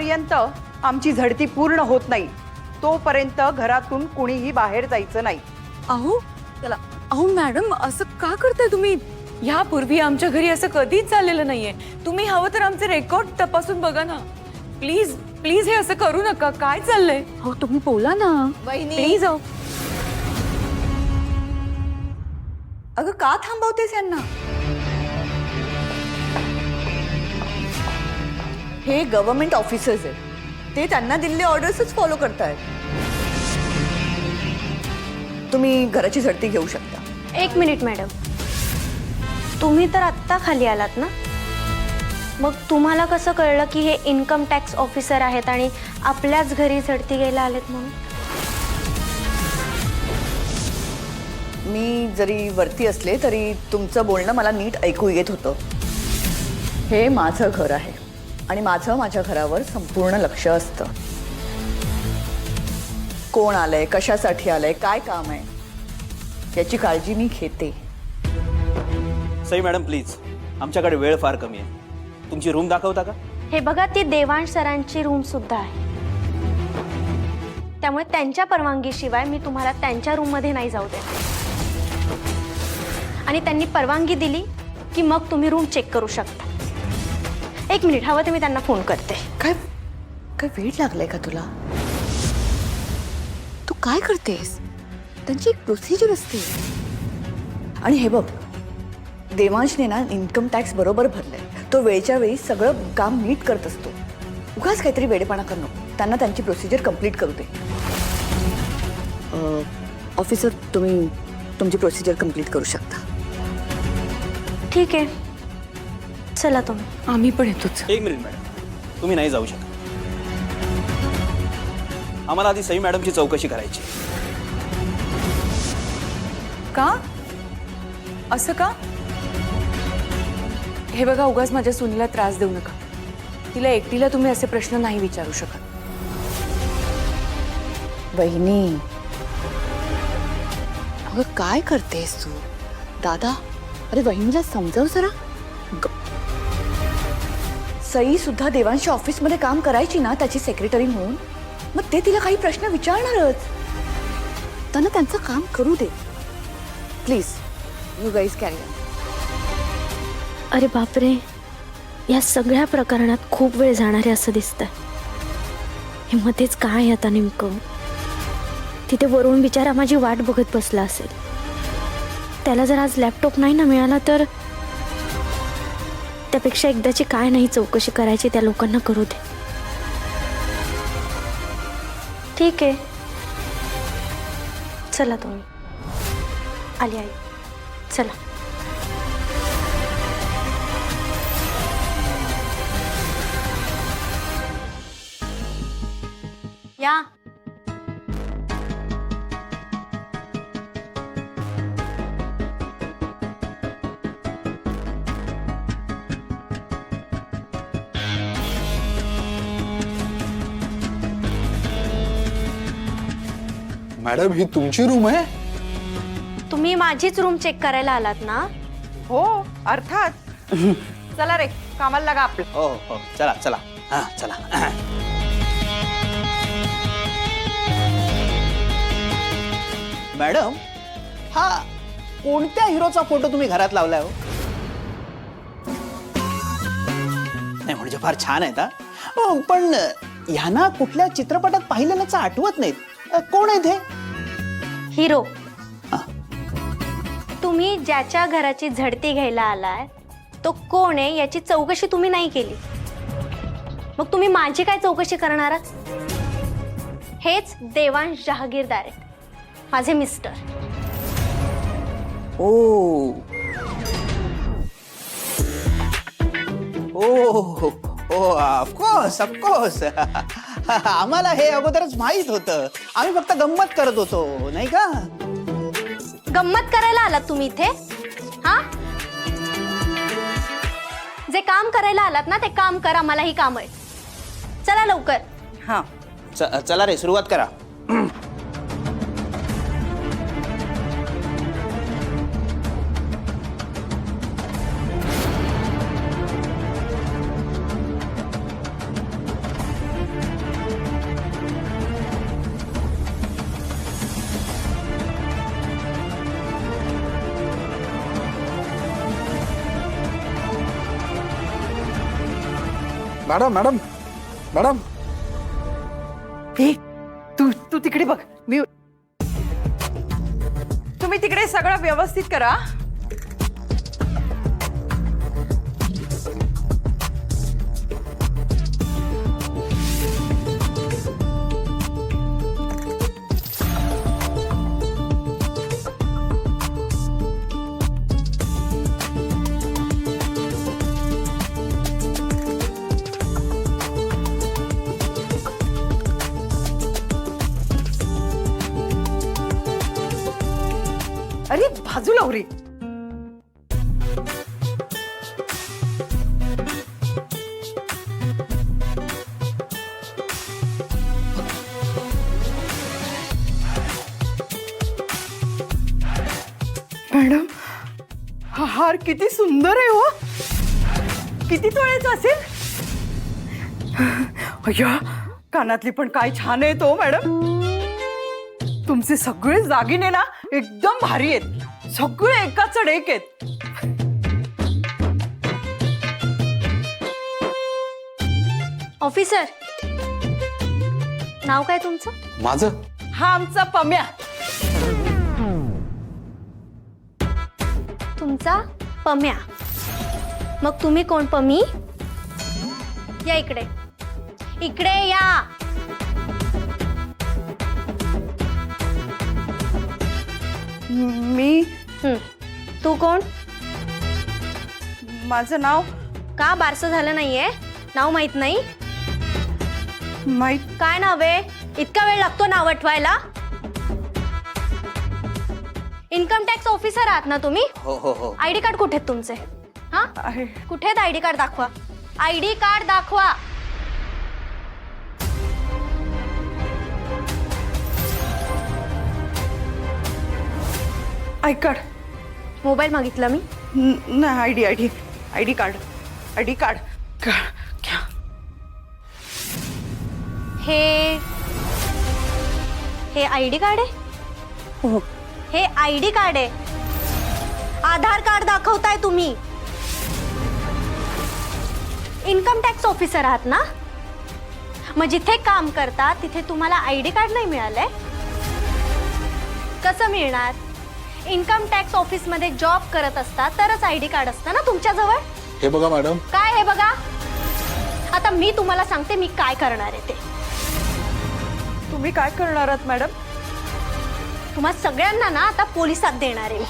जोपर्यंत आमची झडती पूर्ण होत नाही तोपर्यंत घरातून कुणीही बाहेर जायचं नाही. अहो चला. अहो मॅडम, असं का करताय तुम्ही? यापूर्वी आमच्या घरी असं कधीच झालेलं नाहीये. तुम्ही हवं तर आमचे रेकॉर्ड तपासून बघा ना. प्लीज प्लीज हे असं करू नका. काय चाललंय? हो तुम्ही बोला ना प्लीज. अगं का थांबवतेस यांना? हे गव्हर्नमेंट ऑफिसर्स आहेत, ते त्यांना दिलेले ऑर्डर्सच फॉलो करतायत. तुम्ही घराची झडती घेऊ शकता. एक मिनिट मॅडम, तुम्ही तर आत्ता खाली आलात ना, मग तुम्हाला कसं कळलं की हे इन्कम टॅक्स ऑफिसर आहेत आणि आपल्याच घरी झडती घ्यायला आलेत म्हणून? मी जरी वरती असले तरी तुमचं बोलणं मला नीट ऐकू येत होतं. हे माझं घर आहे आणि माझं माझ्या घरावर संपूर्ण लक्ष असतं. कोण आलंय, कशासाठी आलंय, काय काम आहे याची काळजी मी घेते. सई मॅडम प्लीज, आमच्याकडे वेळ फार कमी आहे. तुमची रूम दाखवता का? हे बघा, ती देवांश सरांची रूम सुद्धा आहे, त्यामुळे त्यांच्या परवानगीशिवाय मी तुम्हाला त्यांच्या रूममध्ये नाही जाऊ देत. आणि त्यांनी परवानगी दिली की मग तुम्ही रूम चेक करू शकता. एक मिनिट, हवं तर मी त्यांना फोन करते. काय काय वेळ लागलाय का तुला? तू काय करतेस? त्यांची एक प्रोसिजर असते. आणि हे बघ, देवांशने ना इन्कम टॅक्स बरोबर भरलाय. तो वेळच्या वेळी सगळं काम नीट करत असतो. उगाच काहीतरी वेडेपणा करू नको. त्यांना त्यांची प्रोसिजर कंप्लीट करू दे. ऑफिसर, तुम्ही तुमची प्रोसिजर कंप्लीट करू शकता. ठीक आहे, चला तुम्ही. आम्ही पण येतोच. एक मिनिट मॅडम, तुम्ही नाही जाऊ शकत. आम्हाला आधी सई मॅडमची चौकशी करायची. का? असं का? हे बघा, उगाच माझ्या सुनीला त्रास देऊ नका. तिला एकटीला तुम्ही असे प्रश्न नाही विचारू शकत. वहिनी, अगं काय करतेस तू? दादा, अरे वहिनीला समजाव जरा. सई सुद्धा देवांशी ऑफिसमध्ये काम करायची ना, त्याची सेक्रेटरी म्हणून. मग ते तिला काही प्रश्न विचारणारच. त्यांना त्यांचं काम करू दे please. You guys carry on. अरे बापरे, या सगळ्या प्रकरणात खूप वेळ जाणार आहे असं दिसतंय. हे मध्येच काय आता नेमकं? तिथे वरून बिचारा माझी वाट बघत बसला असेल. त्याला जर आज लॅपटॉप नाही ना मिळाला तर त्यापेक्षा एकदाची काय नाही चौकशी करायची त्या लोकांना करू दे. ठीक आहे, चला तुम्ही. आली आई, चला. या. मॅडम, ही तुमची रूम आहे? तुम्ही माझीच रूम चेक करायला आलात ना? हो अर्थात. चला रे, कामाला लागा आपलं. हो हो, चला चला. हां चला. मॅडम, हा कोणत्या हिरोचा फोटो तुम्ही घरात लावलाय हो? नाही म्हणजे फार छान आहेत. हा पण ह्यांना कुठल्या चित्रपटात पाहिलेल्याचं आठवत नाहीत. कोण आहेत हे? हिरो. तुम्ही ज्याच्या घराची झडती घ्यायला आलाय तो कोण आहे याची चौकशी तुम्ही नाही केली, मग तुम्ही माझी काय चौकशी करणार आहात? हेच देवांश जहागीरदार आहेत, माझे मिस्टर. ओ ओ ओ, ऑफकोर्स ऑफकोर्स. आम्हाला हे अगोदरच माहित होतं. आम्ही फक्त गंमत करत होतो, नाही का? गंमत करायला आलात तुम्ही इथे? हा, जे काम करायला आलात ना ते काम करा. मलाही काम आहे. चला लवकर. हां, चला रे, सुरुवात करा. मॅडम मॅडम मॅडम हे तू तू तिकडे बघ. मी तुम्ही तिकडे सगळं व्यवस्थित करा. अरे बाजूला हो रे. मॅडम हा हार किती सुंदर आहे हो. किती तोळ्याचा असेल. अय्या कानातली पण काय छान आहे तो मॅडम. तुमचे सगळे दागिने ना एकदम भारी आहेत. सगळे एकाच एक आहेत. ऑफिसर, नाव काय तुमचं? माझं हा आमचा पम्या. तुमचा पम्या. मग तुम्ही कोण पमी? या इकडे. इकडे या. मी तू कोण? माझं नाव का बारसं झालं नाहीये? नाव माहित नाही? माहित. काय नाव आहे? इतका वेळ लागतो नाव आठवायला? इन्कम टॅक्स ऑफिसर आहात ना तुम्ही? हो हो हो. आयडी कार्ड कुठे आहेत तुमचे? हा आहे. कुठे आहेत आयडी कार्ड? दाखवा. आयडी कार्ड दाखवा. I card. मोबाईल मागितला मी. नाही ID ID ID card. ID card. घ्या. हे आयडी कार्ड आहे? हो. हे आयडी कार्ड आहे. आधार कार्ड दाखवताय तुम्ही. इन्कम टॅक्स ऑफिसर आहात ना? मग जिथे काम करता तिथे तुम्हाला आयडी कार्ड नाही मिळालंय? कसं मिळणार? इन्कम टॅक्स ऑफिस मध्ये जॉब करत असता तरच आयडी कार्ड असतं ना तुमच्याजवळ. हे बघा मॅडम. काय हे बघा? आता मी तुम्हाला सांगते मी काय करणार आहे ते. तुम्ही काय करणार आहात मॅडम? तुम्हा सगळ्यांना ना आता पोलिसात देणार आहे.